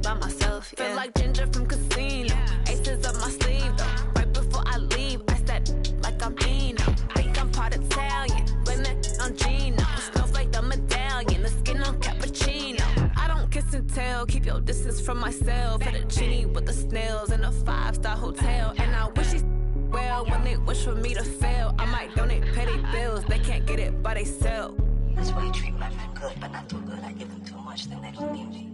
by myself, yeah. Feel like Ginger from Casino. Aces up my sleeve, though. Right before I leave, I said, like I'm Dino. Think I'm part Italian. Blame that on Gino. Snowflake the medallion. The skin on cappuccino. I don't kiss and tell. Keep your distance from myself. At a genie with the snails in a 5-star hotel. And I wish he's well when they wish for me to fail. I might donate petty bills. They can't get it by they sell. That's why you treat women good, but not too good. I give them too much, then they don't need me.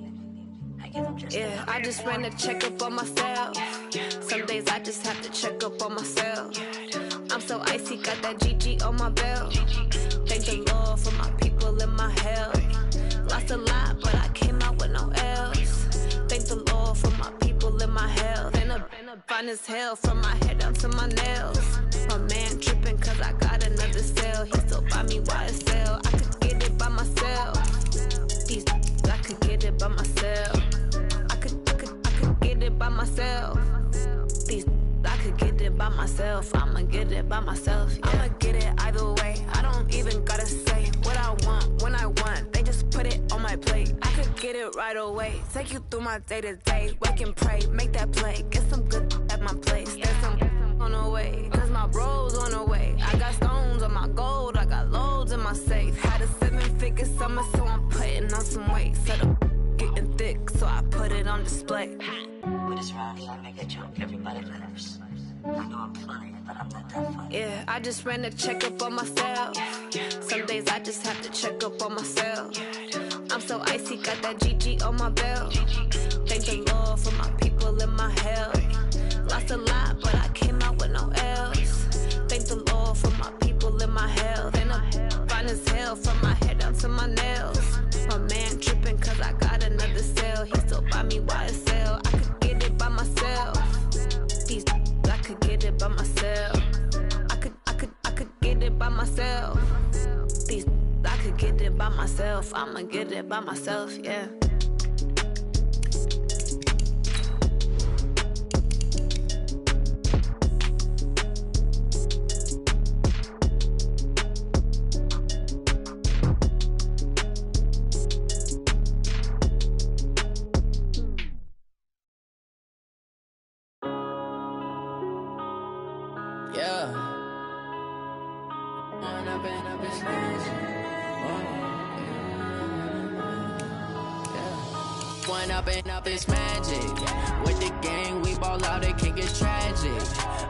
I give them just yeah, I just ran a checkup on myself. Some days I just have to check up on myself. I'm so icy, got that GG on my belt. Thank the Lord for my people in my health. Lost a lot, but I came out with no else. Thank the Lord for my people in my health. And a fine as hell from my head down to my nails. My man tripping cause I got another cell. He still buy me YSL. I could get it by myself. These I could get it by myself. I could get it by myself. These I could get it by myself. I'ma get it by myself. Yeah. I'ma get it either way. I don't even gotta say what I want when I want. They just put it on my plate. I could get it right away. Take you through my day to day. Wake and pray, make that play. Get some good at my place. There's some on the way, cause my bros on the way. I got stones on my gold. I got loads in my safe. Had a 7-figure summer, so I'm putting on some weight. Set up getting thick, so I put it on display. With this round here, I make a joke, everybody laughs. I know I'm funny, but I'm not that funny. Yeah, I just ran a checkup on myself. Some days I just have to check up on myself. I'm so icy, got that GG on my belt. Thank the Lord for my people in my health. Lost a lot, but I came out with no else. Thank the Lord for my people in my health. And I'm fine as hell from my head down to my nails. My man tripping cause I got another cell. He still buy me YSL. I could get it by myself. These I could get it by myself. I could get it by myself. These I could get it by myself. I'ma get it by myself, yeah. Up is magic. With the gang, we ball out, it can get tragic.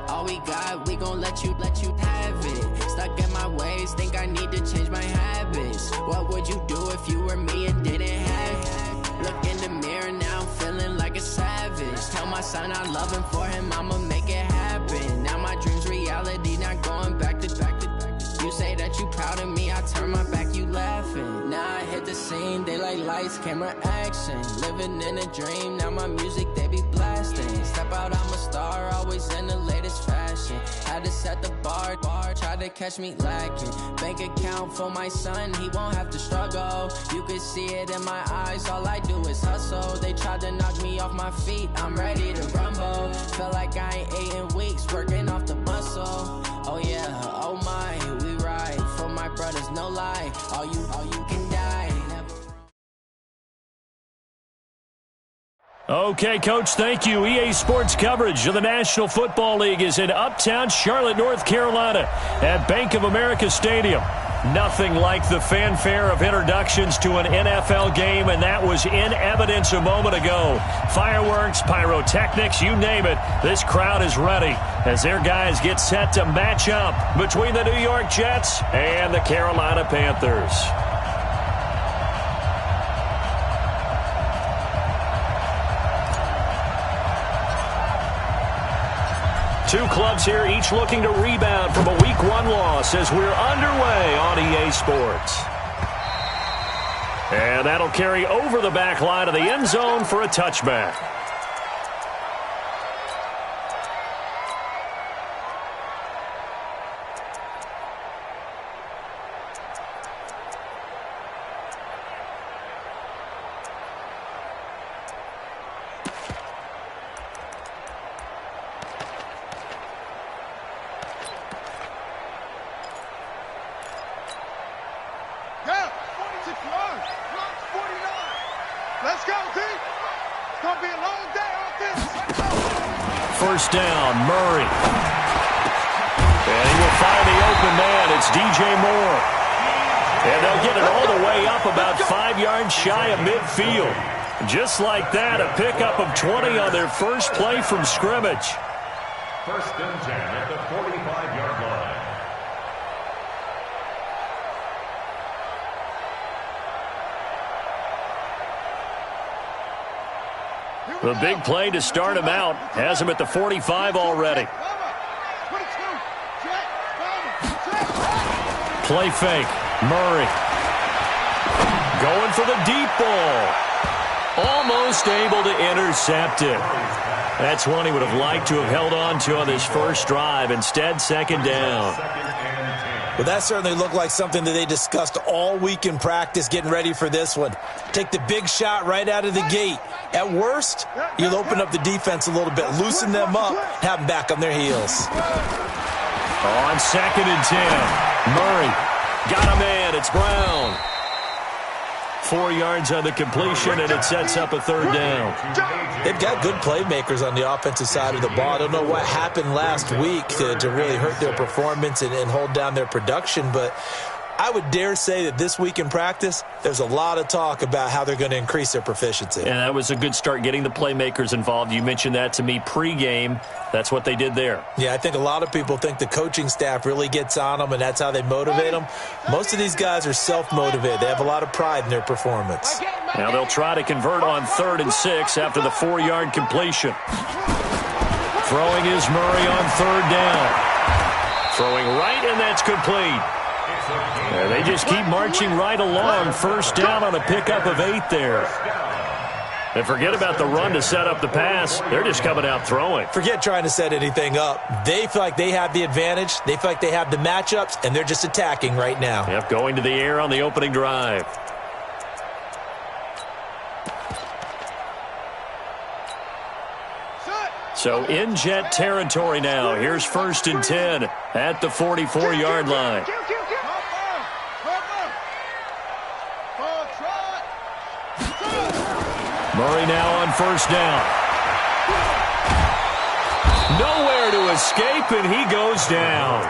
All we got, we gon' let you have it. Stuck in my ways, think I need to change my habits. What would you do if you were me and didn't have it? Look in the mirror now, I'm feeling like a savage. Tell my son I love him, for him I'ma make it happen. Now my dream's reality, not going back to. You say that you proud of me, I turn my back, you laughing. Now I hit the scene, daylight lights, camera action. Living in a dream, now my music, they be blasting. Step out, I'm a star, always in the latest fashion. Had to set the bar, try to catch me lacking. Bank account for my son, he won't have to struggle. You can see it in my eyes, all I do is hustle. They tried to knock me off my feet, I'm ready to rumble. Feel like I ain't ate in weeks, working off the muscle. Oh yeah, oh my, we ride for my brothers, no lie. All you can die. Okay, Coach, thank you. EA Sports coverage of the National Football League is in uptown Charlotte, North Carolina at Bank of America Stadium. Nothing like the fanfare of introductions to an NFL game, and that was in evidence a moment ago. Fireworks, pyrotechnics, you name it. This crowd is ready as their guys get set to match up between the New York Jets and the Carolina Panthers. Two clubs here, each looking to rebound from a Week 1 loss as we're underway on EA Sports. And that'll carry over the back line of the end zone for a touchback. First down, Murray. And he will find the open man. It's DJ Moore. And they'll get it all the way up about 5 yards shy of midfield. Just like that, a pickup of 20 on their first play from scrimmage. First and 10 at the 45-yard line. The big play to start him out has him at the 45 already. Play fake. Murray. Going for the deep ball. Almost able to intercept it. That's one he would have liked to have held on to on this first drive. Instead, second down. Well, that certainly looked like something that they discussed all week in practice getting ready for this one. Take the big shot right out of the gate. At worst, you'll open up the defense a little bit, loosen them up, have them back on their heels. On second and 10, Murray got a man. It's Brown. 4 yards on the completion, and it sets up a third down. They've got good playmakers on the offensive side of the ball. I don't know what happened last week to really hurt their performance and hold down their production, but I would dare say that this week in practice, there's a lot of talk about how they're going to increase their proficiency. And that was a good start, getting the playmakers involved. You mentioned that to me pregame. That's what they did there. Yeah, I think a lot of people think the coaching staff really gets on them, and that's how they motivate them. Most of these guys are self-motivated. They have a lot of pride in their performance. Now they'll try to convert on 3rd and 6 after the 4-yard completion. Throwing is Murray on 3rd down. Throwing right, and that's complete. And they just keep marching right along. First down on a pickup of 8 there. And forget about the run to set up the pass. They're just coming out throwing. Forget trying to set anything up. They feel like they have the advantage. They feel like they have the matchups, and they're just attacking right now. Yep, going to the air on the opening drive. So in Jet territory now. Here's 1st and 10 at the 44-yard line. Murray now on 1st down. Nowhere to escape, and he goes down.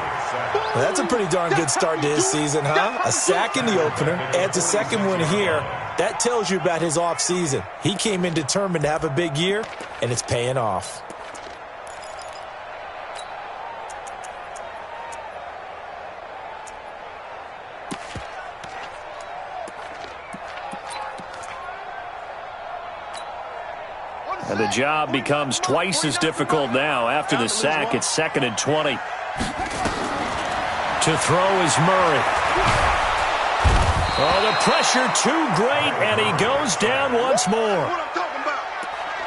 Well, that's a pretty darn good start to his season, huh? A sack in the opener, adds a second one here. That tells you about his offseason. He came in determined to have a big year, and it's paying off. And the job becomes twice as difficult now. After the sack, it's 2nd and 20. To throw is Murray. Oh, the pressure too great, and he goes down once more.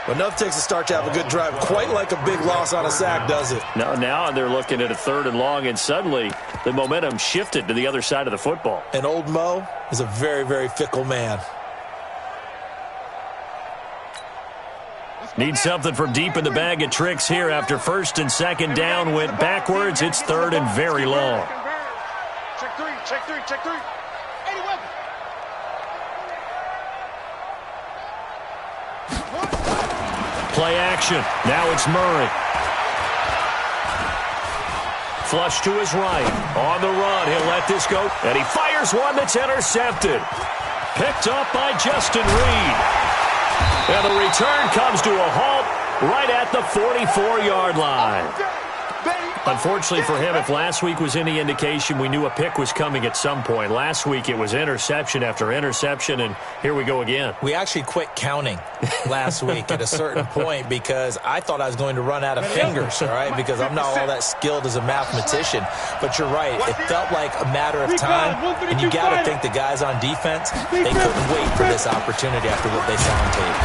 Well, enough takes to start to have a good drive. Quite like a big loss on a sack, does it? Now they're looking at a 3rd and long, and suddenly the momentum shifted to the other side of the football. And old Mo is a very, very fickle man. Need something from deep in the bag of tricks here after 1st and 2nd down went backwards. It's 3rd and very long. Check three. Any weapon. Play action. Now it's Murray. Flush to his right. On the run. He'll let this go. And he fires one that's intercepted. Picked up by Justin Reed. And the return comes to a halt right at the 44-yard line. Unfortunately for him, if last week was any indication, we knew a pick was coming at some point. Last week it was interception after interception, and here we go again. We actually quit counting last week at a certain point because I thought I was going to run out of fingers, all right, because I'm not all that skilled as a mathematician. But you're right. It felt like a matter of time, and you got to think the guys on defense, they couldn't wait for this opportunity after what they saw on tape.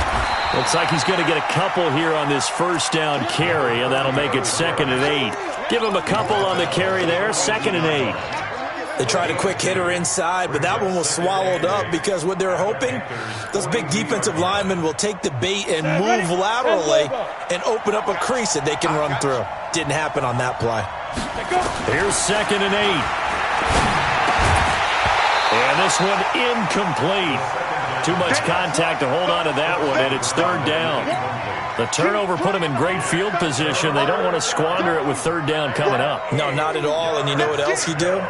Looks like he's going to get a couple here on this first down carry, and that'll make it 2nd and 8. Give him a couple on the carry there, 2nd and 8. They tried a quick hitter inside, but that one was swallowed up because what they're hoping, those big defensive linemen will take the bait and move laterally and open up a crease that they can run through. Didn't happen on that play. Here's 2nd and 8. And this one incomplete. Too much contact to hold on to that one, and it's third down. The turnover put them in great field position. They don't want to squander it with third down coming up. No, not at all. And you know what else you do?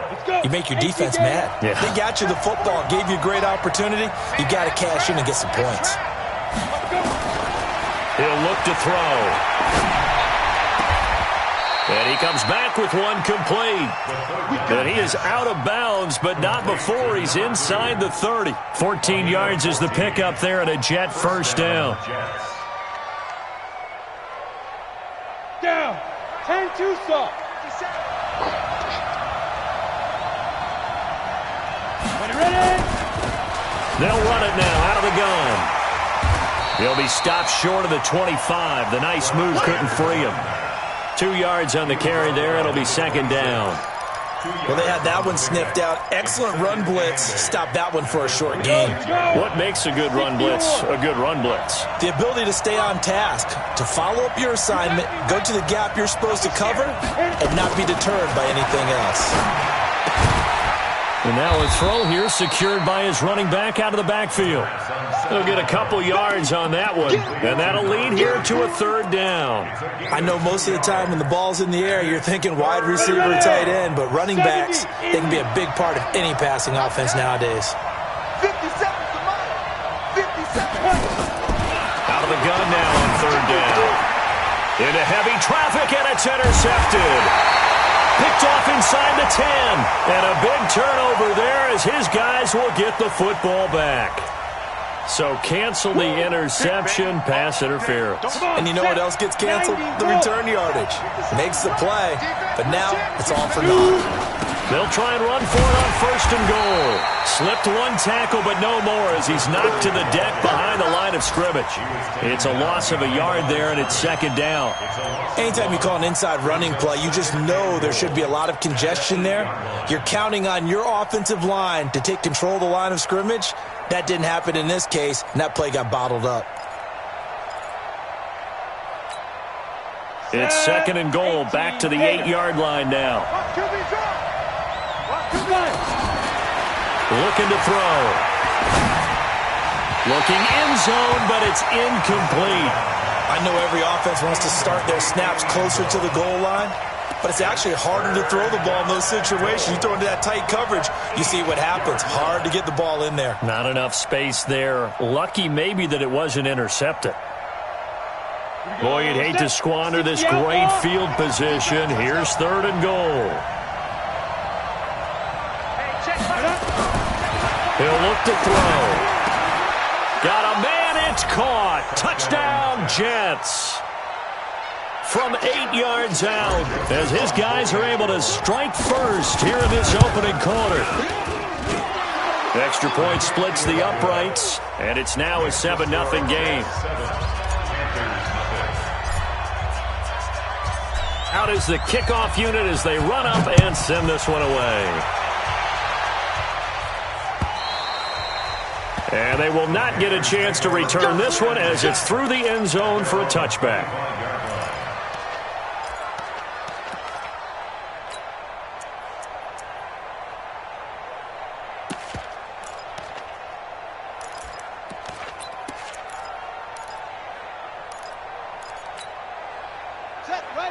You make your defense mad. Yeah. They got you the football, gave you a great opportunity. You got to cash in and get some points. He'll look to throw. And he comes back with one complete. And he is out of bounds, but not before he's inside the 30. 14 yards is the pickup there, and a Jet first down. Down. 10-2 stop. Ready? They'll run it now out of the gun. He'll be stopped short of the 25. The nice move couldn't free him. 2 yards on the carry there. It'll be second down. Well, they had that one sniffed out. Excellent run blitz. Stopped that one for a short gain. What makes a good run blitz a good run blitz? The ability to stay on task, to follow up your assignment, go to the gap you're supposed to cover, and not be deterred by anything else. And now a throw here secured by his running back out of the backfield. He'll get a couple yards on that one, and that'll lead here to a third down. I know most of the time when the ball's in the air, you're thinking wide receiver, tight end, but running backs, they can be a big part of any passing offense nowadays. 50 seconds to mile. 50 seconds. Out of the gun now on third down. Into heavy traffic, and it's intercepted. Picked off inside the 10. And a big turnover there as his guys will get the football back. So cancel the interception, pass interference. And you know what else gets canceled? The return yardage. Makes the play, but now it's all for naught. They'll try and run for it on first and goal. Slipped one tackle, but no more as he's knocked to the deck behind the line of scrimmage. It's a loss of a yard there, and it's second down. Anytime you call an inside running play, you just know there should be a lot of congestion there. You're counting on your offensive line to take control of the line of scrimmage. That didn't happen in this case, and that play got bottled up. It's second and goal, back to the 8-yard line now. Looking to throw. Looking end zone, but it's incomplete. I know every offense wants to start their snaps closer to the goal line, but it's actually harder to throw the ball in those situations. You throw into that tight coverage, you see what happens. Hard to get the ball in there. Not enough space there. Lucky maybe that it wasn't intercepted. Boy, you'd hate to squander this great field position. Here's third and goal. He'll look to throw. Got a man, it's caught. Touchdown, Jets. From 8 yards out, as his guys are able to strike first here in this opening quarter. The extra point splits the uprights, and it's now a 7-0 game. Out is the kickoff unit as they run up and send this one away. And they will not get a chance to return this one as it's through the end zone for a touchback.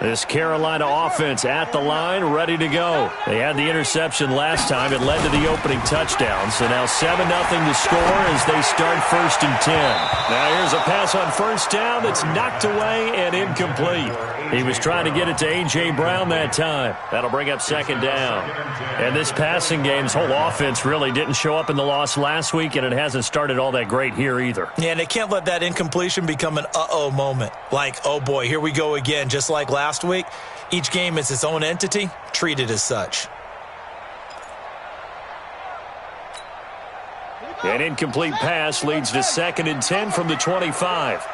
This Carolina offense at the line, ready to go. They had the interception last time. It led to the opening touchdown. So now 7-0 to score as they start first and 10. Now here's a pass on first down that's knocked away and incomplete. He was trying to get it to A.J. Brown that time. That'll bring up second down. And this passing game's whole offense really didn't show up in the loss last week, and it hasn't started all that great here either. Yeah, and they can't let that incompletion become an uh-oh moment. Like, oh boy, here we go again, just like last week. Each game is its own entity, treated as such. An incomplete pass leads to second and 10 from the 25.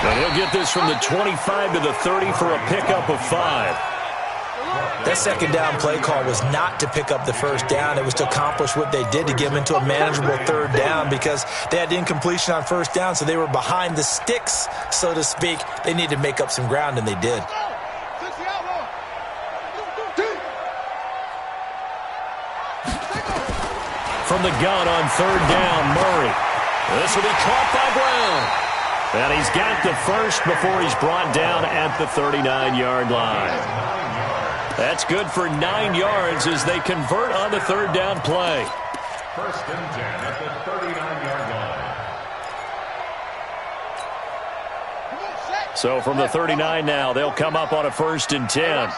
And he'll get this from the 25 to the 30 for a pickup of 5. That second down play call was not to pick up the first down. It was to accomplish what they did to get them into a manageable third down because they had incompletion on first down, so they were behind the sticks, so to speak. They needed to make up some ground, and they did. From the gun on third down, Murray. This will be caught by Brown. And he's got the first before he's brought down at the 39-yard line. That's good for 9 yards as they convert on the third down play. First and 10 at the 39-yard line. So from the 39 now, they'll come up on a first and 10. Now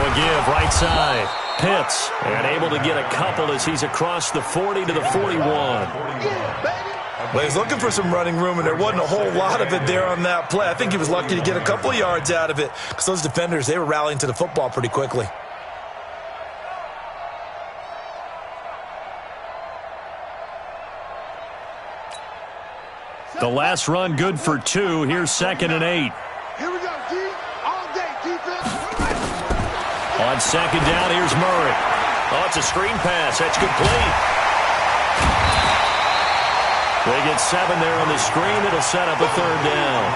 a give, right side. Pitts, and able to get a couple as he's across the 40 to the 41. Well, he's looking for some running room, and there wasn't a whole lot of it there on that play. I think he was lucky to get a couple of yards out of it because those defenders, they were rallying to the football pretty quickly. The last run good for 2. Here's 2nd and 8. Here we go, D. All day, defense. On second down, here's Murray. Oh, it's a screen pass. That's complete. They get 7 there on the screen. It'll set up a third down.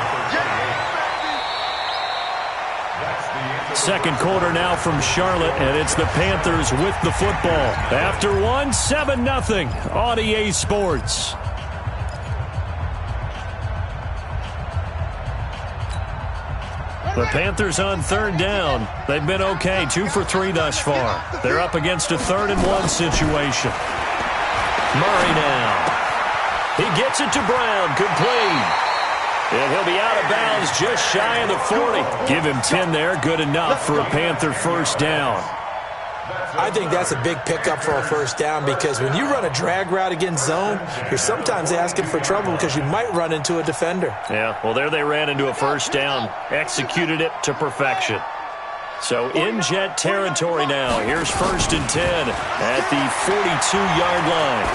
Second quarter now from Charlotte, and it's the Panthers with the football. After one, 7-0 on EA Sports. The Panthers on third down. They've been okay, 2 for 3 thus far. They're up against a 3rd and 1 situation. Murray now. He gets it to Brown, complete. And he'll be out of bounds just shy of the 40. Give him 10 there, good enough for a Panther first down. I think that's a big pickup for a first down because when you run a drag route against zone, you're sometimes asking for trouble because you might run into a defender. Yeah, well, there they ran into a first down, executed it to perfection. So in jet territory now. Here's 1st and 10 at the 42-yard line.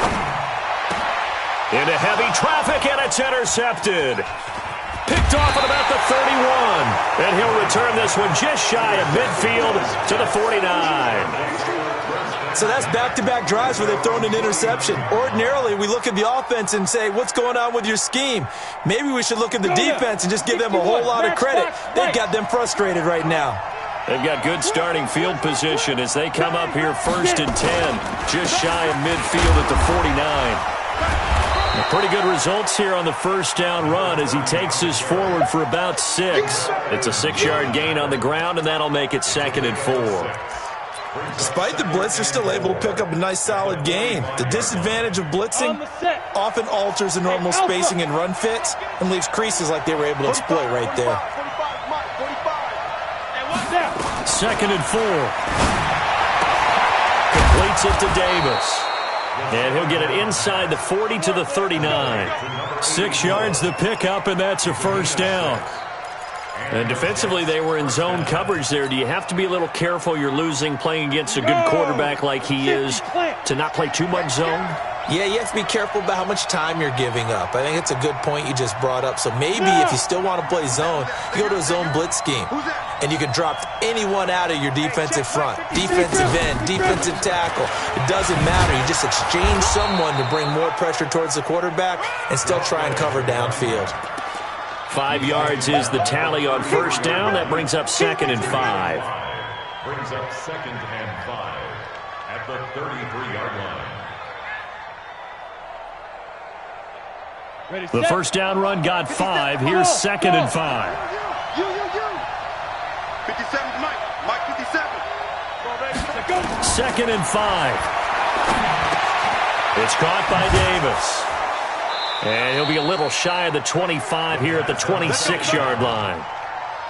Into heavy traffic, and it's intercepted. Picked off at about the 31. And he'll return this one just shy of midfield to the 49. So that's back-to-back drives where they've thrown an interception. Ordinarily, we look at the offense and say, what's going on with your scheme? Maybe we should look at the defense and just give them a whole lot of credit. They've got them frustrated right now. They've got good starting field position as they come up here 1st and 10, just shy of midfield at the 49. Pretty good results here on the first down run as he takes us forward for about 6. It's a 6-yard gain on the ground, and that'll make it 2nd and 4. Despite the blitz, they're still able to pick up a nice solid gain. The disadvantage of blitzing often alters the normal spacing and run fits and leaves creases like they were able to exploit right there. 2nd and 4. Completes it to Davis. And he'll get it inside the 40 to the 39. 6 yards the pickup, and that's a first down. And defensively, they were in zone coverage there. Do you have to be a little careful you're losing playing against a good quarterback like he is to not play too much zone? Yeah, you have to be careful about how much time you're giving up. I think it's a good point you just brought up. So maybe if you still want to play zone, you go to a zone blitz scheme. And you can drop anyone out of your defensive front. Defensive end, defensive tackle. It doesn't matter. You just exchange someone to bring more pressure towards the quarterback and still try and cover downfield. 5 yards is the tally on first down. That brings up 2nd and 5. Brings up 2nd and 5 at the 33-yard line. The first down run got 5. Here's 2nd and 5. 57, Mike 57. 2nd and 5. It's caught by Davis. And he'll be a little shy of the 25 here at the 26-yard line.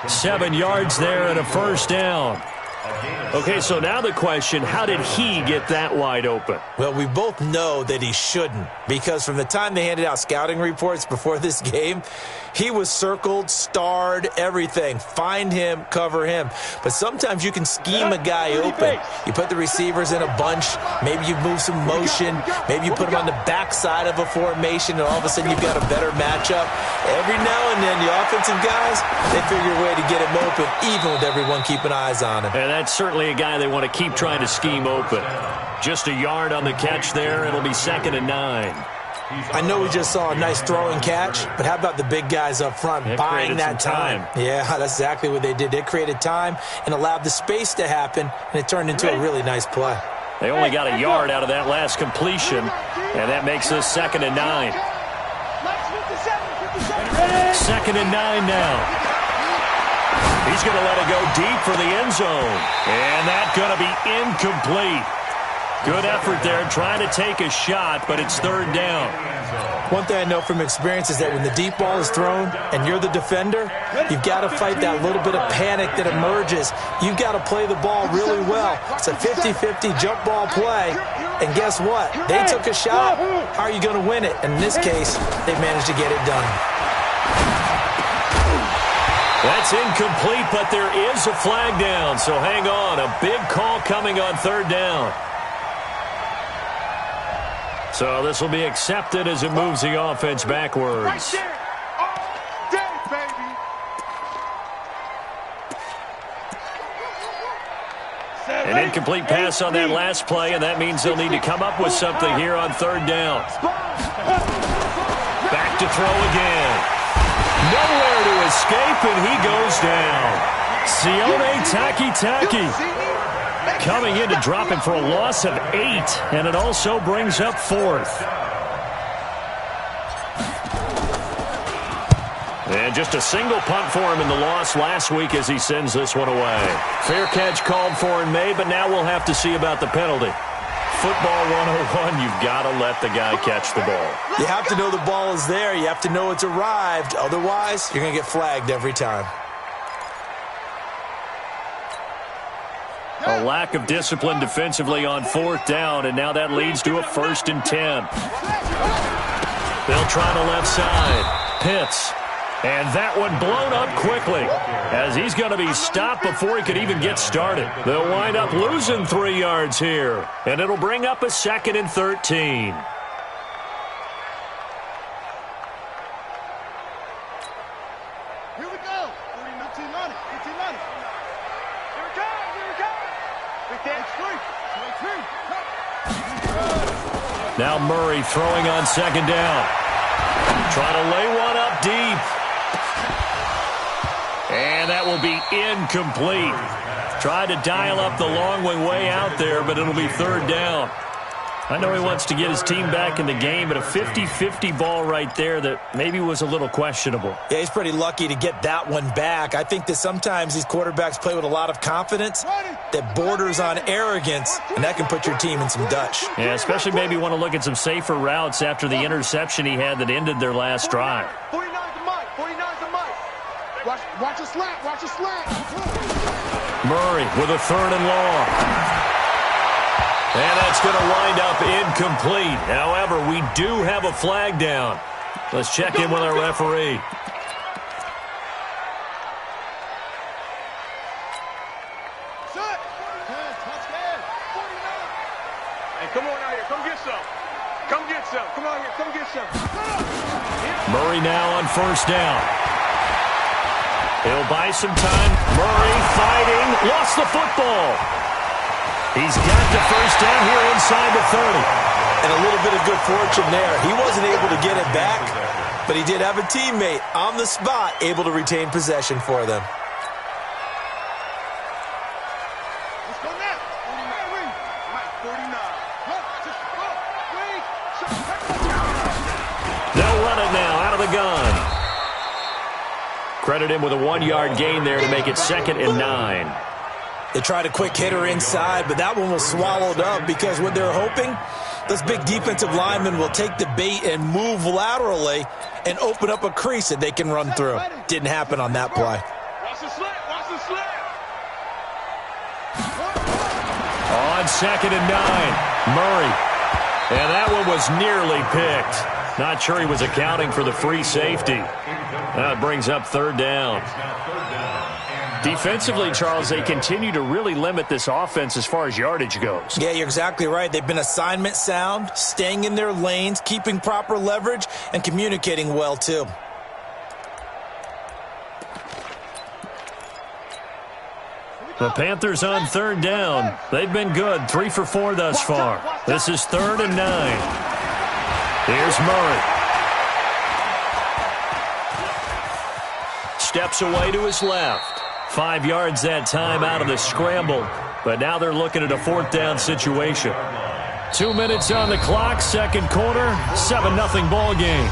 7 yards there and a first down. Okay, so now the question, how did he get that wide open? Well, we both know that he shouldn't, because from the time they handed out scouting reports before this game, he was circled, starred, everything. Find him, cover him. But sometimes you can scheme a guy open. You put the receivers in a bunch. Maybe you move some motion. Maybe you put him on the backside of a formation, and all of a sudden you've got a better matchup. Every now and then, the offensive guys, they figure a way to get him open, even with everyone keeping eyes on him. And that's certainly a guy they want to keep trying to scheme open. Just a yard on the catch there. It'll be 2nd and 9. I know we just saw a nice throw and catch, but how about the big guys up front buying that time? Yeah, that's exactly what they did. They created time and allowed the space to happen, and it turned into a really nice play. They only got a yard out of that last completion, and that makes this 2nd and 9. 2nd and 9 now. He's going to let it go deep for the end zone, and that's going to be incomplete. Good effort there trying to take a shot, but it's 3rd down. One thing I know from experience is that when the deep ball is thrown and you're the defender, you've got to fight that little bit of panic that emerges. You've got to play the ball really well. It's a 50-50 jump ball play, and guess what? They took a shot. How are you going to win it? And in this case, they managed to get it done. That's incomplete, but there is a flag down, so hang on. A big call coming on 3rd down. So this will be accepted as it moves the offense backwards. An incomplete pass on that last play, and that means they'll need to come up with something here on 3rd down. Back to throw again. Nowhere to escape, and he goes down. Sione Takitaki coming in to drop him for a loss of 8, and it also brings up 4th. And just a single punt for him in the loss last week as he sends this one away. Fair catch called for and made, but now we'll have to see about the penalty. Football 101, you've got to let the guy catch the ball. You have to know the ball is there. You have to know it's arrived. Otherwise, you're going to get flagged every time. A lack of discipline defensively on 4th down, and now that leads to a 1st and 10. They'll try the left side. Pitts. And that one blown up quickly as he's going to be stopped before he could even get started. They'll wind up losing 3 yards here, and it'll bring up a 2nd and 13. Here we go. 15 on it. 15 on it. Here we go. Here we go. Big dance. 3. Now Murray throwing on 2nd down. Trying to lay one up deep. And that will be incomplete. Tried to dial up the long way out there, but it'll be 3rd down. I know he wants to get his team back in the game, but a 50-50 ball right there that maybe was a little questionable. Yeah, he's pretty lucky to get that one back. I think that sometimes these quarterbacks play with a lot of confidence that borders on arrogance, and that can put your team in some Dutch. Yeah, especially maybe want to look at some safer routes after the interception he had that ended their last drive. 49's the mic. 49's the mic. Watch a slant. Watch a slant. Murray with a 3rd and long. And that's going to wind up incomplete. However, we do have a flag down. Let's check in with our referee. Hey, come on out here. Come get some. Come get some. Come on here. Come get some. Murray now on 1st down. He'll buy some time. Murray fighting. Lost the football. He's got the 1st down here inside the 30. And a little bit of good fortune there. He wasn't able to get it back, but he did have a teammate on the spot able to retain possession for them. Let's go now. 49. They'll run it now out of the gun. Credit him with a 1-yard gain there to make it 2nd and 9. They tried a quick hitter inside, but that one was swallowed up because what they're hoping, those big defensive linemen will take the bait and move laterally and open up a crease that they can run through. Didn't happen on that play. Watch the slant. Watch the slant. On 2nd and 9, Murray. And that one was nearly picked. Not sure he was accounting for the free safety. That brings up 3rd down. Defensively, Charles, they continue to really limit this offense as far as yardage goes. Yeah, you're exactly right. They've been assignment sound, staying in their lanes, keeping proper leverage, and communicating well, too. The Panthers on 3rd down. They've been good, 3 for 4 thus far. This is 3rd and 9. Here's Murray. Steps away to his left. 5 yards that time out of the scramble. But now they're looking at a 4th down situation. 2 minutes on the clock, second quarter, 7-0 ball game.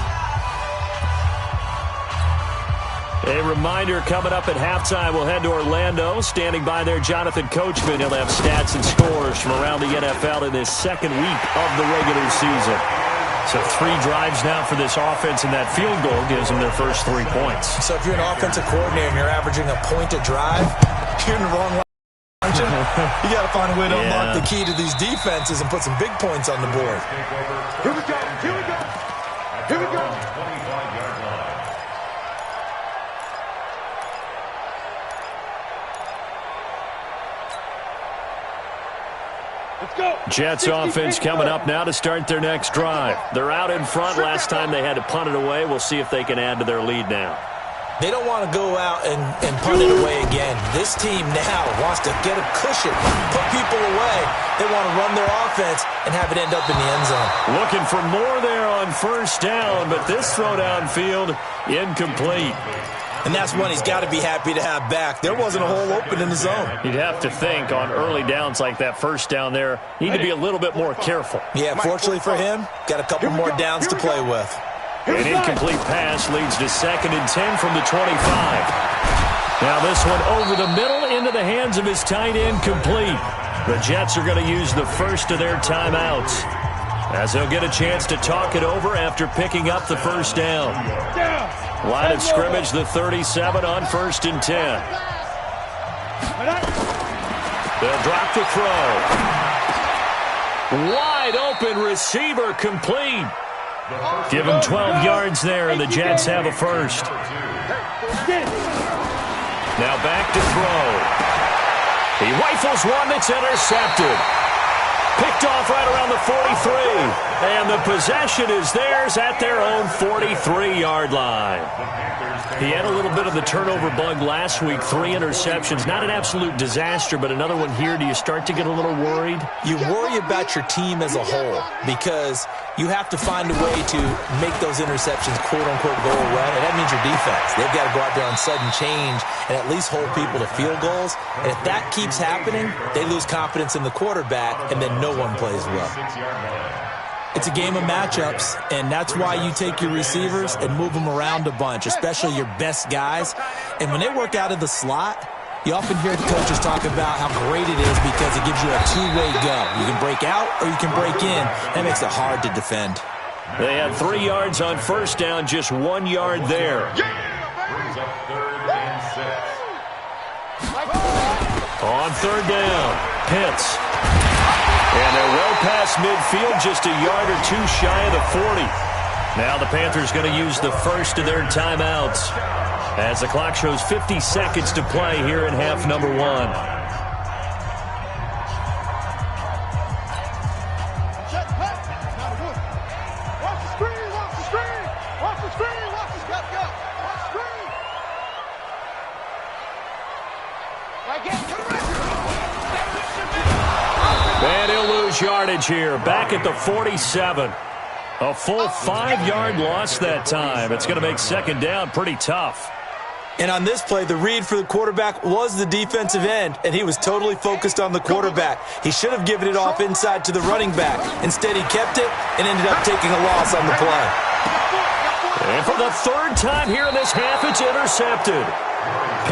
A reminder coming up at halftime, we'll head to Orlando. Standing by there, Jonathan Coachman. He'll have stats and scores from around the NFL in this second week of the regular season. So 3 drives now for this offense, and that field goal gives them their first 3 points. So if you're an offensive coordinator and you're averaging a point a drive, you're in the wrong line. You got to find a way to unlock the key to these defenses and put some big points on the board. Here we go. Here we go. Here we go. Let's go. Jets offense coming up now to start their next drive. They're out in front. Last time they had to punt it away. We'll see if they can add to their lead now. They don't want to go out and punt it away again. This team now wants to get a cushion, put people away. They want to run their offense and have it end up in the end zone. Looking for more there on first down, but this throw downfield incomplete. And that's one he's got to be happy to have back. There wasn't a hole open in the zone. You'd have to think on early downs like that first down there, need to be a little bit more careful. Yeah, fortunately for him, got a couple more downs to play with. An incomplete pass leads to 2nd and 10 from the 25. Now this one over the middle into the hands of his tight end, complete. The Jets are going to use the first of their timeouts, as they'll get a chance to talk it over after picking up the first down. Line of scrimmage, the 37 on 1st and 10. They'll drop the throw. Wide open receiver, complete. Give him 12 yards there, and the Jets have a first. Now back to throw. He rifles one that's intercepted. Picked off right around the 43. And the possession is theirs at their own 43-yard line. He had a little bit of the turnover bug last week, 3 interceptions. Not an absolute disaster, but another one here. Do you start to get a little worried? You worry about your team as a whole because you have to find a way to make those interceptions, quote-unquote, go away, and that means your defense. They've got to go out there on sudden change and at least hold people to field goals. And if that keeps happening, they lose confidence in the quarterback, and then no one plays well. It's a game of matchups, and that's why you take your receivers and move them around a bunch, especially your best guys. And when they work out of the slot, you often hear the coaches talk about how great it is because it gives you a two-way go. You can break out or you can break in. That makes it hard to defend. They had 3 yards on first down, just 1 yard there. Brings up 3rd and 6. On 3rd down, Pitts. And they're well past midfield, just a yard or 2 shy of the 40. Now the Panthers going to use the first of their timeouts as the clock shows 50 seconds to play here in half number 1. Watch the screen, watch the screen, watch the screen, watch the screen, go, watch the screen. Right here, to the right. And he'll lose yardage here, back at the 47. A full 5-yard loss that time. It's going to make second down pretty tough. And on this play, the read for the quarterback was the defensive end, and he was totally focused on the quarterback. He should have given it off inside to the running back. Instead, he kept it and ended up taking a loss on the play. And for the 3rd time here in this half, it's intercepted.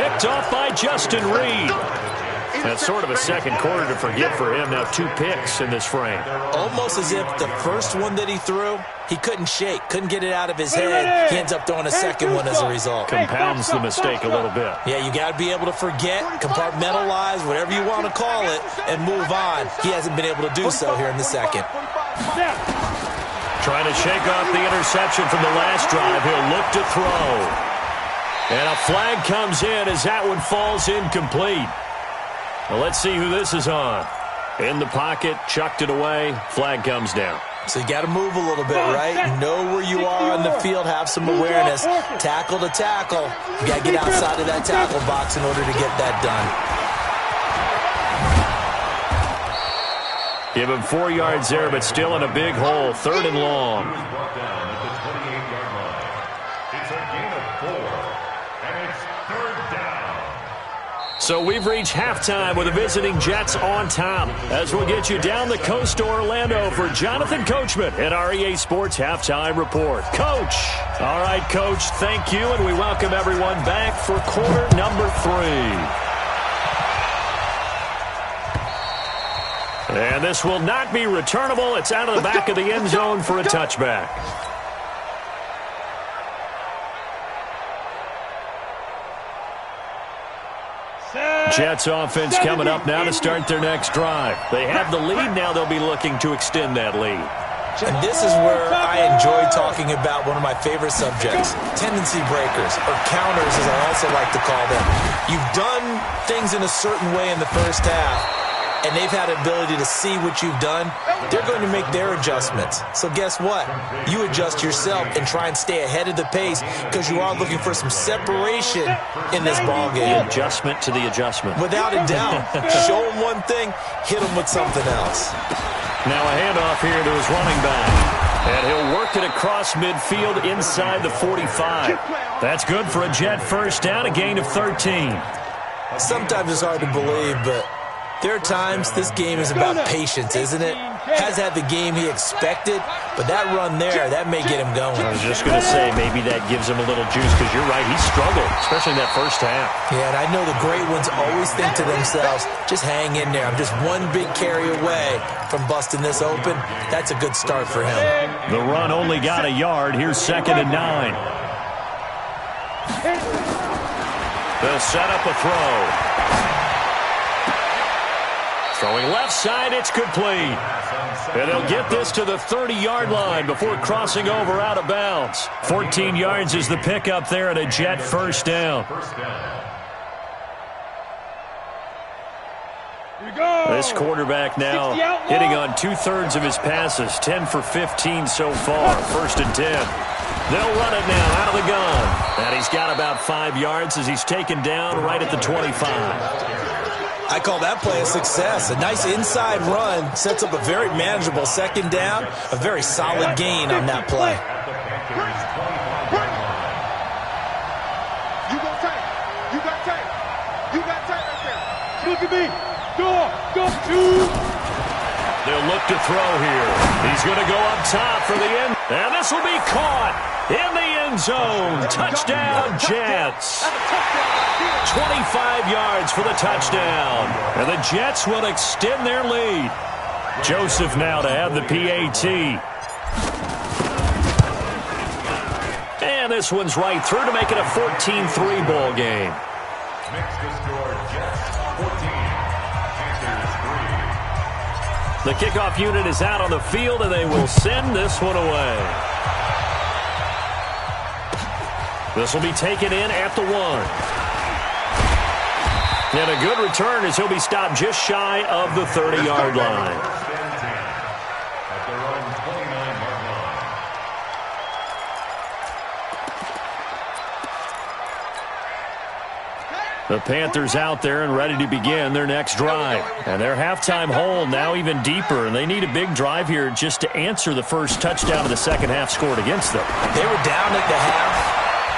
Picked off by Justin Reed. That's sort of a second quarter to forget for him. Now 2 picks in this frame. Almost as if the first one that he threw, he couldn't shake, couldn't get it out of his head. He ends up throwing a second one as a result. Compounds the mistake a little bit. Yeah, you got to be able to forget, compartmentalize, whatever you want to call it, and move on. He hasn't been able to do so here in the second. Trying to shake off the interception from the last drive. He'll look to throw. And a flag comes in as that one falls incomplete. Well, let's see who this is on. In the pocket, chucked it away, flag comes down. So you got to move a little bit, right? Know where you are on the field, have some awareness. Tackle to tackle. You got to get outside of that tackle box in order to get that done. Give him 4 yards there, but still in a big hole. 3rd and long. He was brought down at the 28-yard line. It's a gain of 4, and it's 3rd down. So we've reached halftime with the visiting Jets on top. As we'll get you down the coast to Orlando for Jonathan Coachman at our EA Sports Halftime Report. Coach. All right, Coach, thank you, and we welcome everyone back for quarter number 3. And this will not be returnable. It's out of the back of the end zone for a touchback. Jets offense coming up now to start their next drive. They have the lead. Now they'll be looking to extend that lead. And this is where I enjoy talking about one of my favorite subjects, tendency breakers, or counters as I also like to call them. You've done things in a certain way in the first half, and they've had the ability to see what you've done. They're going to make their adjustments. So guess what? You adjust yourself and try and stay ahead of the pace because you are looking for some separation in this ballgame. The adjustment to the adjustment. Without a doubt. Show them one thing, hit them with something else. Now a handoff here to his running back. And he'll work it across midfield inside the 45. That's good for a Jet first down, a gain of 13. Sometimes it's hard to believe, but there are times this game is about patience, isn't it? Has had the game he expected, but that run there, that may get him going. I was just going to say, maybe that gives him a little juice, because you're right, he struggled, especially in that first half. Yeah, and I know the great ones always think to themselves, just hang in there. I'm just one big carry away from busting this open. That's a good start for him. The run only got a yard. Here's 2nd and 9. They'll set up a throw. Throwing left side, it's complete. And they'll get this to the 30-yard line before crossing over out of bounds. 14 yards is the pickup there at a Jet first down. This quarterback now hitting on 2/3 of his passes, 10 for 15 so far. 1st and 10. They'll run it now out of the gun. And he's got about 5 yards as he's taken down right at the 25. I call that play a success. A nice inside run sets up a very manageable 2nd down, a very solid gain on that play. You go tight. You got tight. You got tight right there. Look at me. Go. They'll look to throw here. He's going to go up top for the end. And this will be caught in the end zone. Touchdown, Jets. 25 yards for the touchdown. And the Jets will extend their lead. Joseph now to have the PAT. And this one's right through to make it a 14-3 ball game. Makes the score Jets 14, Panthers 3. The kickoff unit is out on the field, and they will send this one away. This will be taken in at the 1. And a good return as he'll be stopped just shy of the 30-yard line. At their own 29-yard line. The Panthers out there and ready to begin their next drive. And their halftime hole now even deeper, and they need a big drive here just to answer the first touchdown of the second half scored against them. They were down at the half.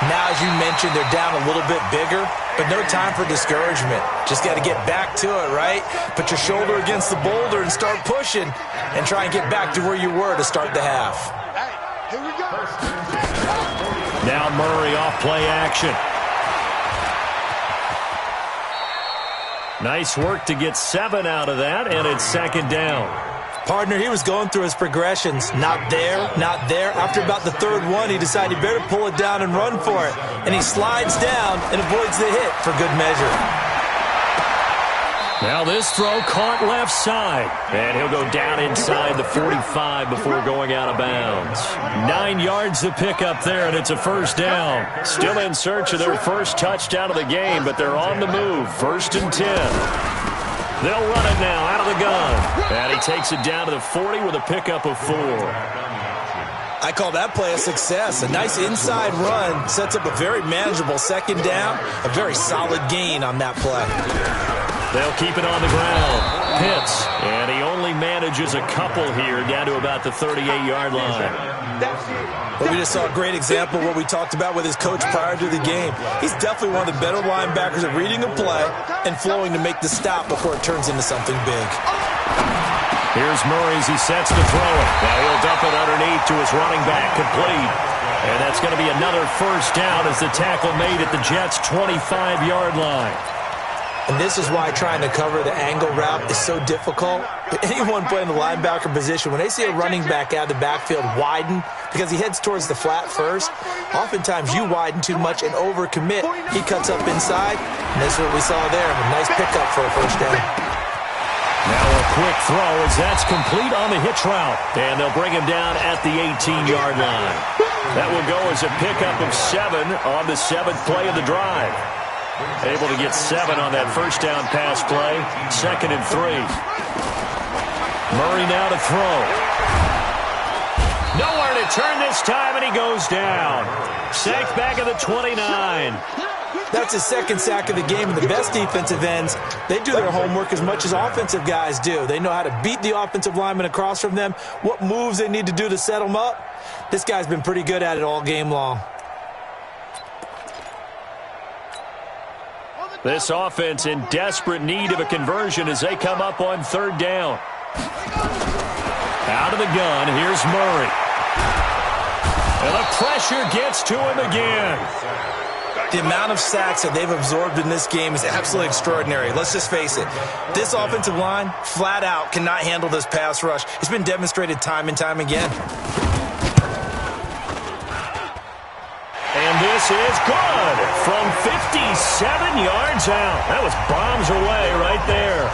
Now, as you mentioned, they're down a little bit bigger, but no time for discouragement. Just got to get back to it, right? Put your shoulder against the boulder and start pushing and try and get back to where you were to start the half. Hey, here we go. Now Murray off play action. Nice work to get 7 out of that, and it's 2nd down. Partner, he was going through his progressions. Not there, not there. After about the 3rd one, he decided he better pull it down and run for it. And he slides down and avoids the hit for good measure. Now this throw caught left side. And he'll go down inside the 45 before going out of bounds. 9 yards to pick up there, and it's a first down. Still in search of their first touchdown of the game, but they're on the move. 1st and 10. They'll run it now out of the gun. And he takes it down to the 40 with a pickup of 4. I call that play a success. A nice inside run sets up a very manageable 2nd down. A very solid gain on that play. They'll keep it on the ground. Pitts, and he only manages manages a couple here down to about the 38-yard line. Well, we just saw a great example of what we talked about with his coach prior to the game. He's definitely one of the better linebackers at reading a play and flowing to make the stop before it turns into something big. Here's Murray as he sets to throw it. Now he'll dump it underneath to his running back, complete. And that's going to be another first down as the tackle made at the Jets' 25-yard line. And this is why trying to cover the angle route is so difficult. Anyone playing the linebacker position, when they see a running back out of the backfield widen because he heads towards the flat first, oftentimes you widen too much and overcommit. He cuts up inside, and that's what we saw there. A nice pickup for a first down. Now a quick throw as that's complete on the hitch route. And they'll bring him down at the 18-yard line. That will go as a pickup of 7 on the 7th play of the drive. Able to get 7 on that first down pass play. 2nd and 3. Murray now to throw. Nowhere to turn this time, and he goes down. Sacked back at the 29. That's his 2nd sack of the game, and the best defensive ends, they do their homework as much as offensive guys do. They know how to beat the offensive lineman across from them, what moves they need to do to set them up. This guy's been pretty good at it all game long. This offense in desperate need of a conversion as they come up on 3rd down. Out of the gun, here's Murray. And the pressure gets to him again. The amount of sacks that they've absorbed in this game is absolutely extraordinary. Let's just face it. This offensive line, flat out, cannot handle this pass rush. It's been demonstrated time and time again. And this is good from 57 yards out. That was bombs away right there.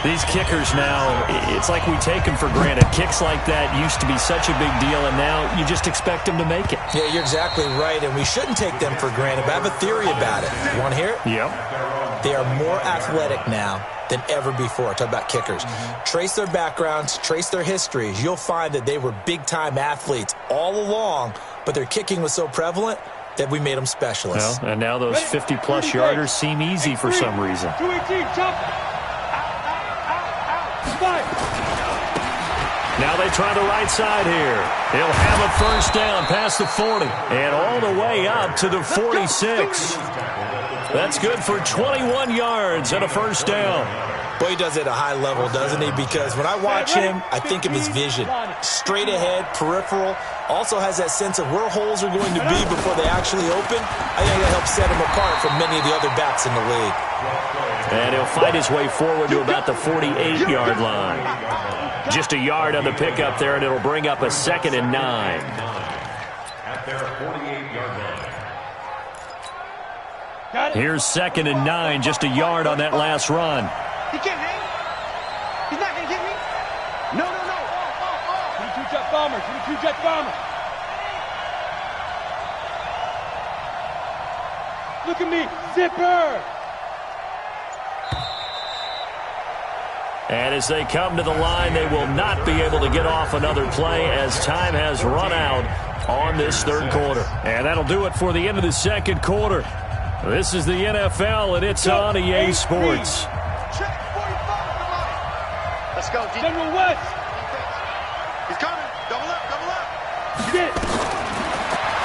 These kickers now, it's like we take them for granted. Kicks like that used to be such a big deal, and now you just expect them to make it. Yeah, you're exactly right, and we shouldn't take them for granted, but I have a theory about it. You want to hear it? Yep. They are more athletic now than ever before. Talk about kickers. Trace their backgrounds, trace their histories. You'll find that they were big-time athletes all along, but their kicking was so prevalent that we made them specialists. Well, and now those 50-plus yarders seem easy for some reason. 218, jump. Now they try the right side here. He'll have a first down past the 40 and all the way up to the 46. That's good for 21 yards and a first down. Boy, he does it at a high level, doesn't he? Because when I watch him, I think of his vision. Straight ahead, peripheral. Also has that sense of where holes are going to be before they actually open. I think that helps set him apart from many of the other backs in the league. And he'll fight his way forward to about the 48-yard line. Just a yard on the pickup there, and it'll bring up a 2nd and 9. At their 48-yard line. Here's 2nd and 9, just a yard on that last run. He can't hang. He's not going to get me. No. 22 jet bomber. 22 jet bomber. Look at me. Zipper. And as they come to the line, they will not be able to get off another play as time has run out on this 3rd quarter. And that'll do it for the end of the 2nd quarter. This is the NFL, and it's on EA Sports. Let's go, D. General West. He's coming. Double up. Get.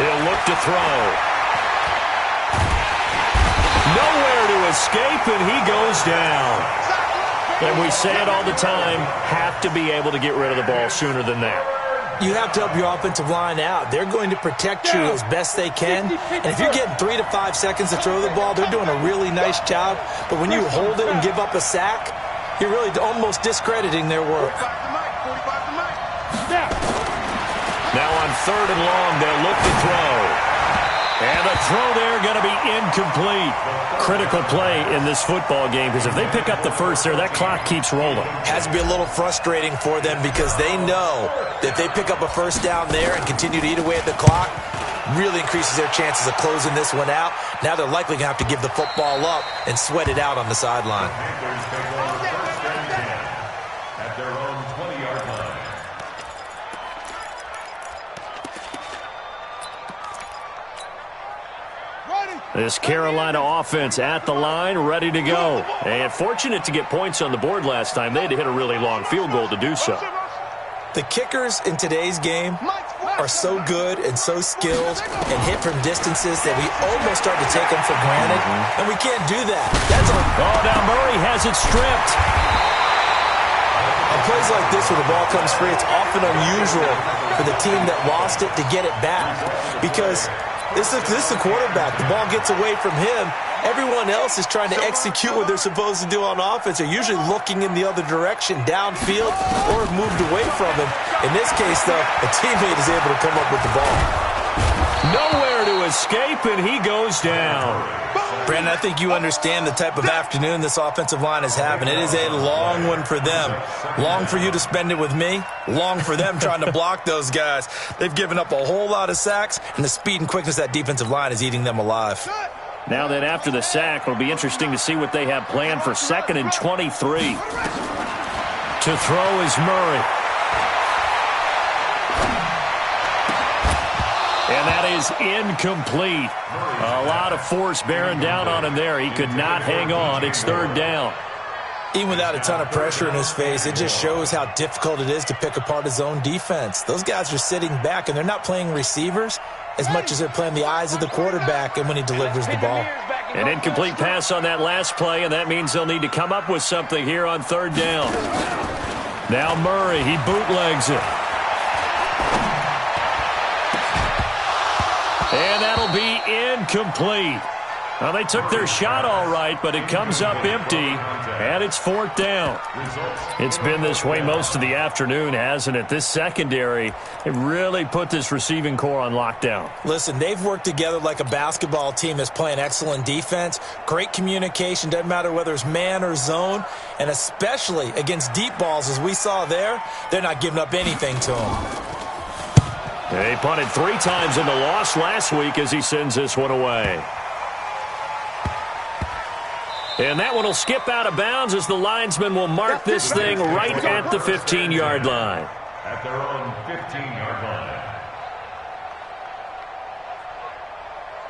He'll look to throw. Nowhere to escape, and he goes down. And we say it all the time, have to be able to get rid of the ball sooner than that. You have to help your offensive line out. They're going to protect you as best they can. And if you're getting 3 to 5 seconds to throw the ball, they're doing a really nice job. But when you hold it and give up a sack, you're really almost discrediting their work. Now on 3rd and long, they'll look to throw. And the throw there going to be incomplete. Critical play in this football game because if they pick up the first there, that clock keeps rolling. Has to be a little frustrating for them because they know that if they pick up a first down there and continue to eat away at the clock, really increases their chances of closing this one out. Now they're likely going to have to give the football up and sweat it out on the sideline. At their own 20-yard line. Ready. This Carolina offense at the line, ready to go. And fortunate to get points on the board last time. They had to hit a really long field goal to do so. The kickers in today's game are so good and so skilled and hit from distances that we almost start to take them for granted, and we can't do that. That's on. Oh, now Murray has it stripped. On plays like this where the ball comes free, it's often unusual for the team that lost it to get it back because this is the quarterback. The ball gets away from him. Everyone else is trying to execute what they're supposed to do on offense. They're usually looking in the other direction, downfield, or moved away from him. In this case, though, a teammate is able to come up with the ball. Nowhere to escape, and he goes down. Brandon, I think you understand the type of afternoon this offensive line is having. It is a long one for them. Long for you to spend it with me. Long for them trying to block those guys. They've given up a whole lot of sacks, and the speed and quickness of that defensive line is eating them alive. Now then, after the sack, it'll be interesting to see what they have planned for 2nd and 23. To throw is Murray. And that is incomplete. A lot of force bearing down on him there. He could not hang on. It's 3rd down. Even without a ton of pressure in his face, it just shows how difficult it is to pick apart his own defense. Those guys are sitting back, and they're not playing receivers as much as they're playing the eyes of the quarterback and when he delivers the ball. An incomplete pass on that last play, and that means they'll need to come up with something here on 3rd down. Now Murray, he bootlegs it. And that'll be incomplete. Well, they took their shot all right, but it comes up empty, and it's 4th down. It's been this way most of the afternoon, hasn't it? This secondary, it really put this receiving core on lockdown. Listen, they've worked together like a basketball team that's playing excellent defense. Great communication, doesn't matter whether it's man or zone, and especially against deep balls, as we saw there, they're not giving up anything to them. They punted 3 times in the loss last week as he sends this one away. And that one will skip out of bounds as the linesman will mark this thing right at the 15-yard line. At their own 15-yard line.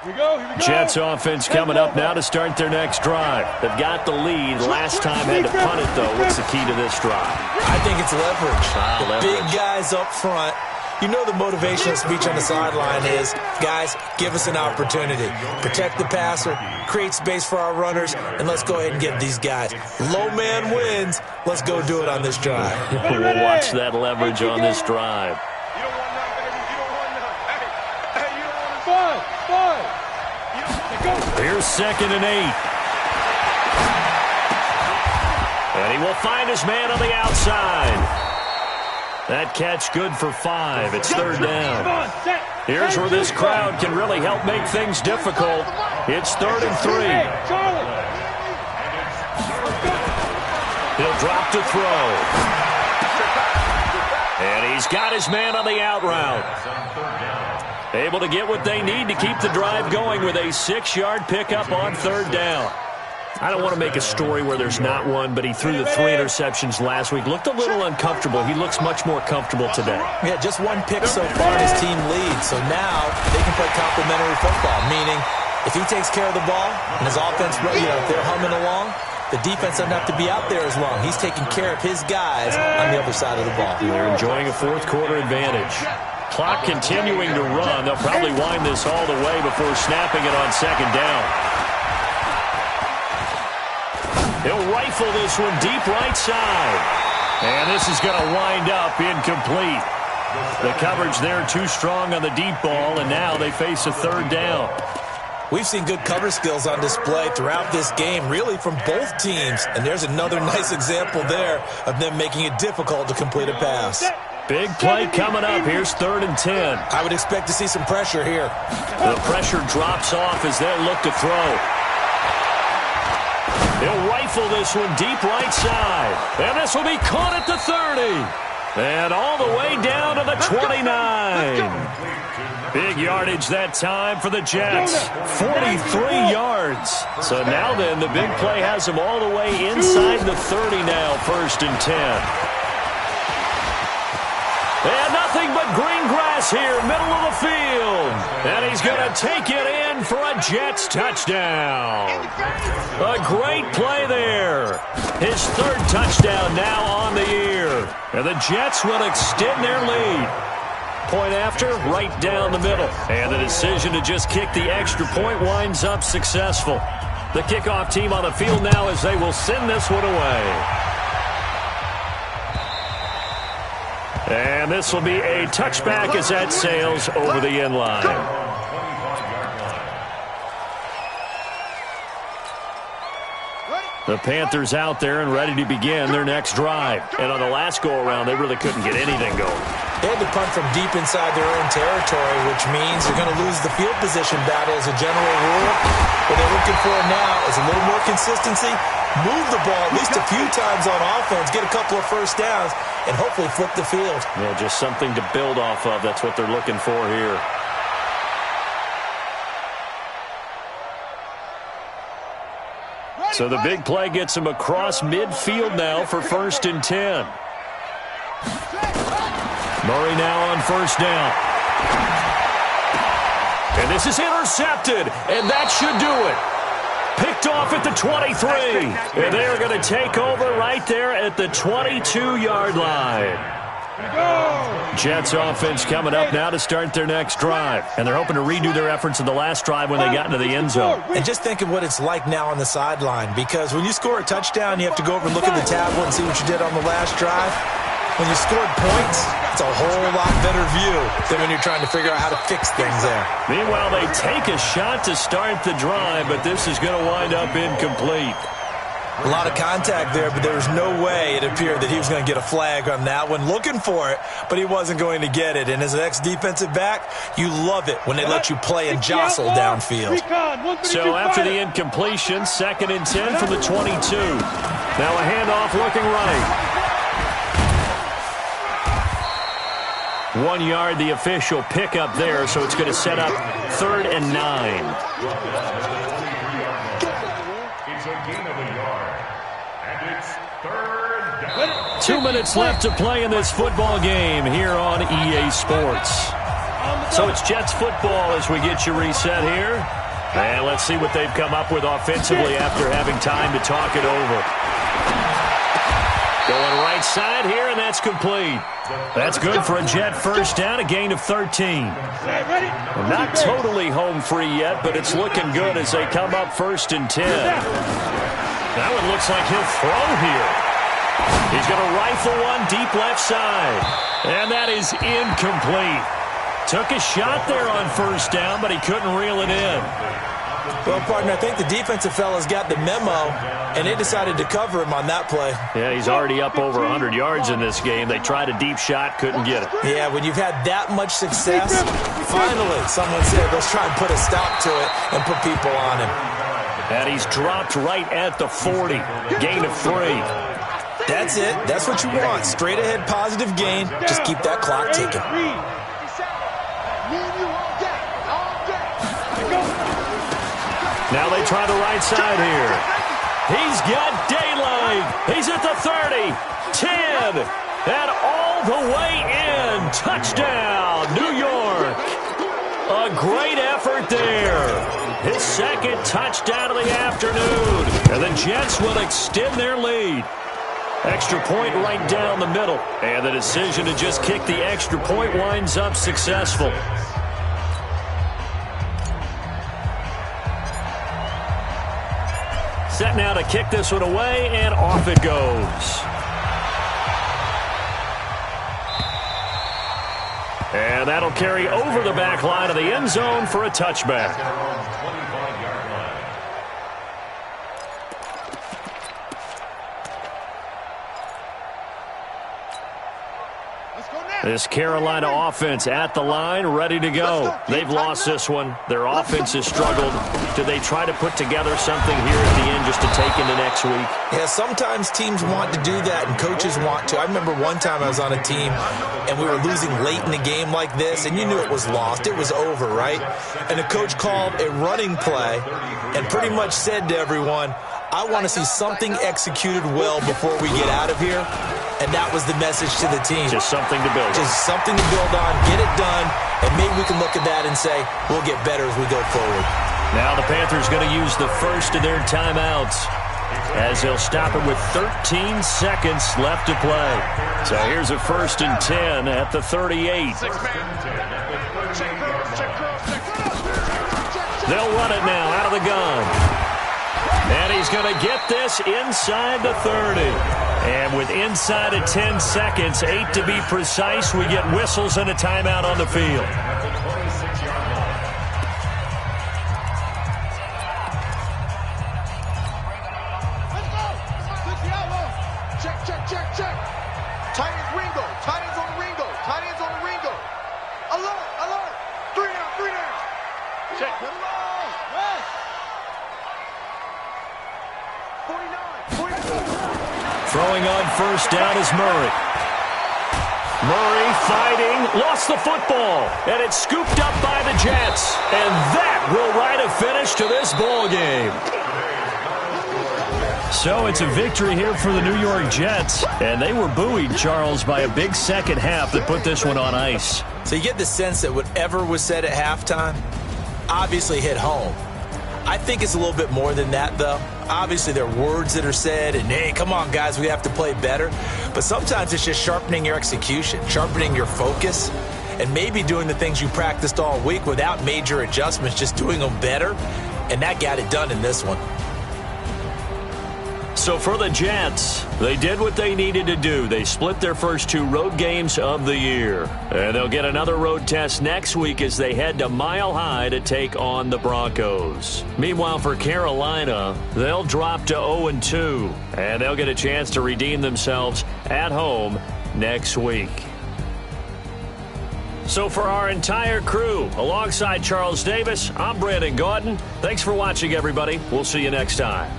Here we go. Jets offense coming up now to start their next drive. They've got the lead. Last time had to punt it, though. What's the key to this drive? I think it's leverage. The Leverage. big guys up front. You know the motivational speech on the sideline is, guys, give us an opportunity. Protect the passer, create space for our runners, and let's go ahead and get these guys. Low man wins. Let's go do it on this drive. We'll watch that leverage on this drive. You don't want none, baby. You don't want none. Hey, you don't want none. Fine. Here's 2nd and 8. And he will find his man on the outside. That catch good for 5. It's 3rd down. Here's where this crowd can really help make things difficult. It's 3rd and 3. He'll drop to throw. And he's got his man on the out route. Able to get what they need to keep the drive going with a 6-yard pickup on 3rd down. I don't want to make a story where there's not one, but he threw the 3 interceptions last week. Looked a little uncomfortable. He looks much more comfortable today. Yeah, just 1 pick so far, and his team leads. So now they can play complementary football, meaning if he takes care of the ball and his offense, if they're humming along, the defense doesn't have to be out there as long. He's taking care of his guys on the other side of the ball. They're enjoying a 4th quarter advantage. Clock continuing to run. They'll probably wind this all the way before snapping it on 2nd down. He'll rifle this one deep right side. And this is going to wind up incomplete. The coverage there too strong on the deep ball, and now they face a 3rd down. We've seen good cover skills on display throughout this game, really from both teams. And there's another nice example there of them making it difficult to complete a pass. Big play coming up. Here's 3rd and 10. I would expect to see some pressure here. The pressure drops off as they look to throw. He'll rifle this one deep right side. And this will be caught at the 30. And all the way down to the 29. Big yardage that time for the Jets. 43 yards. So now then, the big play has them all the way inside the 30 now, 1st and 10. And nothing but green grass here, middle of the field. And he's going to take it in for a Jets touchdown. A great play there. His third touchdown now on the year. And the Jets will extend their lead. Point after, right down the middle. And the decision to just kick the extra point winds up successful. The kickoff team on the field now as they will send this one away. And this will be a touchback as that sails over the end line. The Panthers out there and ready to begin their next drive. And on the last go-around, they really couldn't get anything going. They had to punt from deep inside their own territory, which means they're going to lose the field position battle as a general rule. What they're looking for now is a little more consistency, move the ball at least a few times on offense, get a couple of first downs, and hopefully flip the field. Yeah, just something to build off of. That's what they're looking for here. So the big play gets him across midfield now for 1st and 10. Murray now on first down. And this is intercepted, and that should do it. Picked off at the 23. And they are going to take over right there at the 22-yard line. Jets offense coming up now to start their next drive. And they're hoping to redo their efforts in the last drive when they got into the end zone. And just think of what it's like now on the sideline, because when you score a touchdown, you have to go over and look at the tablet and see what you did on the last drive. When you scored points, it's a whole lot better view than when you're trying to figure out how to fix things there. Meanwhile, they take a shot to start the drive, but this is going to wind up incomplete. A lot of contact there, but there was no way it appeared that he was going to get a flag on that one. Looking for it, but he wasn't going to get it. And as an ex-defensive back, you love it when they let you play and jostle downfield. So after the incompletion, 2nd and 10 from the 22. Now a handoff looking right. 1 yard, the official pickup there, so it's going to set up 3rd and 9. It's a gain of a yard, and it's 3rd down. 2 minutes left to play in this football game here on EA Sports. So it's Jets football as we get you reset here. And let's see what they've come up with offensively after having time to talk it over. Going right side here, and that's complete. That's good for a Jet first down, a gain of 13. Not totally home free yet, but it's looking good as they come up 1st and 10. That one looks like he'll throw here. He's going to rifle one deep left side. And that is incomplete. Took a shot there on first down, but he couldn't reel it in. Well, partner, I think the defensive fellas got the memo, and they decided to cover him on that play. Yeah, he's already up over 100 yards in this game. They tried a deep shot, couldn't get it. Yeah, when you've had that much success, finally someone said, let's try and put a stop to it and put people on him. And he's dropped right at the 40. Gain of 3. That's it. That's what you want. Straight ahead positive gain. Just keep that clock ticking. Now they try the right side here. He's got daylight. He's at the 30, 10, and all the way in. Touchdown, New York. A great effort there. His 2nd touchdown of the afternoon. And the Jets will extend their lead. Extra point right down the middle. And the decision to just kick the extra point winds up successful. Set now to kick this one away, and off it goes. And that'll carry over the back line of the end zone for a touchback. This Carolina offense at the line, ready to go. They've lost this one. Their offense has struggled. Do they try to put together something here at the end just to take into next week? Yeah, sometimes teams want to do that and coaches want to. I remember one time I was on a team and we were losing late in the game like this, and you knew it was lost. It was over, right? And the coach called a running play and pretty much said to everyone, I want to see something executed well before we get out of here. And that was the message to the team. Just something to build on. Just something to build on, get it done, and maybe we can look at that and say, we'll get better as we go forward. Now the Panthers going to use the first of their timeouts as they'll stop it with 13 seconds left to play. So here's a 1st and 10 at the 38. They'll run it now out of the gun. And he's going to get this inside the 30. And with inside of 10 seconds, 8 to be precise, we get whistles and a timeout on the field. Check. Tight ends Ringo. Tight ends on the Ringo. Tight ends on the Ringo. Alert. 3 down. Check. Put it on. Yes. 49. Throwing on first down is Murray. Murray fighting, lost the football, and it's scooped up by the Jets. And that will write a finish to this ball game. So it's a victory here for the New York Jets, and they were buoyed, Charles, by a big second half that put this one on ice. So you get the sense that whatever was said at halftime obviously hit home. I think it's a little bit more than that, though. Obviously, there are words that are said, and, hey, come on, guys, we have to play better. But sometimes it's just sharpening your execution, sharpening your focus, and maybe doing the things you practiced all week without major adjustments, just doing them better. And that got it done in this one. So for the Jets, they did what they needed to do. They split their first 2 road games of the year. And they'll get another road test next week as they head to Mile High to take on the Broncos. Meanwhile, for Carolina, they'll drop to 0-2. And they'll get a chance to redeem themselves at home next week. So for our entire crew, alongside Charles Davis, I'm Brandon Gaudin. Thanks for watching, everybody. We'll see you next time.